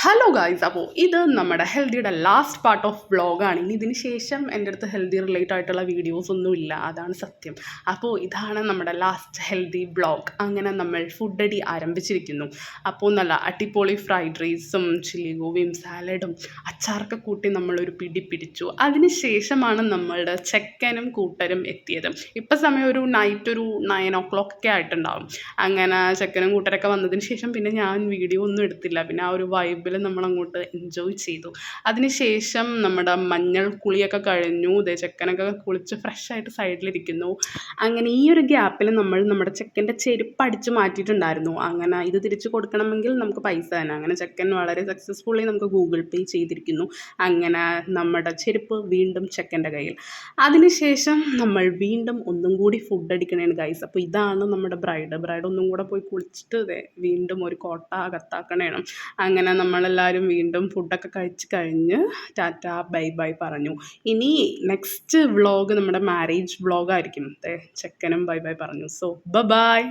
Hello guys, അപ്പോൾ ഇത് നമ്മുടെ ഹെൽത്തിയുടെ ലാസ്റ്റ് പാർട്ട് ഓഫ് വ്ളോഗാണ്. ഇനി ഇതിന് ശേഷം എൻ്റെ അടുത്ത് ഹെൽത്തി റിലേറ്റഡ് ആയിട്ടുള്ള വീഡിയോസ് ഒന്നുമില്ല, അതാണ് സത്യം. അപ്പോൾ ഇതാണ് നമ്മുടെ ലാസ്റ്റ് ഹെൽത്തി വ്ളോഗ്. അങ്ങനെ നമ്മൾ ഫുഡ് അടി ആരംഭിച്ചിരിക്കുന്നു. അപ്പോൾ നല്ല അടിപൊളി ഫ്രൈഡ് റൈസും ചില്ലി ഗോപിയും സാലഡും അച്ചാറൊക്കെ കൂട്ടി നമ്മളൊരു പിടി പിടിച്ചു. അതിന് ശേഷമാണ് നമ്മളുടെ ചെക്കനും കൂട്ടരും എത്തിയത്. ഇപ്പം സമയം ഒരു നൈറ്റ് ഒരു 9 o'clock ഒക്കെ ആയിട്ടുണ്ടാവും. അങ്ങനെ ചെക്കനും കൂട്ടരൊക്കെ വന്നതിന് ശേഷം പിന്നെ ഞാൻ വീഡിയോ ഒന്നും എടുത്തില്ല. പിന്നെ ആ ഒരു വൈബിൽ നമ്മളങ്ങോട്ട് എൻജോയ് ചെയ്തു. അതിനുശേഷം നമ്മുടെ മഞ്ഞൾ കുളിയൊക്കെ കഴിഞ്ഞു. ചെക്കനൊക്കെ കുളിച്ച് ഫ്രഷായിട്ട് സൈഡിലിരിക്കുന്നു. അങ്ങനെ ഈ ഒരു ഗ്യാപ്പിൽ നമ്മൾ നമ്മുടെ ചെക്കൻ്റെ ചെരുപ്പ് അടിച്ച് മാറ്റിയിട്ടുണ്ടായിരുന്നു. അങ്ങനെ ഇത് തിരിച്ചു കൊടുക്കണമെങ്കിൽ നമുക്ക് പൈസ തന്നെ. അങ്ങനെ ചെക്കൻ വളരെ സക്സസ്ഫുള്ളി നമുക്ക് ഗൂഗിൾ പേ ചെയ്തിരിക്കുന്നു. അങ്ങനെ നമ്മുടെ ചെരുപ്പ് വീണ്ടും ചെക്കൻ്റെ കയ്യിൽ. അതിനുശേഷം നമ്മൾ വീണ്ടും ഒന്നും കൂടി ഫുഡ് അടിക്കണേണ് ഗൈസ്. അപ്പോൾ ഇതാണ് നമ്മുടെ ബ്രൈഡ് ഒന്നും കൂടെ പോയി കുളിച്ചിട്ട് വീണ്ടും ഒരു കോട്ട അകത്താക്കണേണം. അങ്ങനെ നമ്മളെല്ലാവരും വീണ്ടും ഫുഡൊക്കെ കഴിച്ച് കഴിഞ്ഞ് ടാറ്റ ബൈ ബൈ പറഞ്ഞു. ഇനി നെക്സ്റ്റ് വ്ളോഗ് നമ്മുടെ മാരേജ് വ്ളോഗായിരിക്കും. ചെക്കനും ബൈ ബൈ പറഞ്ഞു. So by.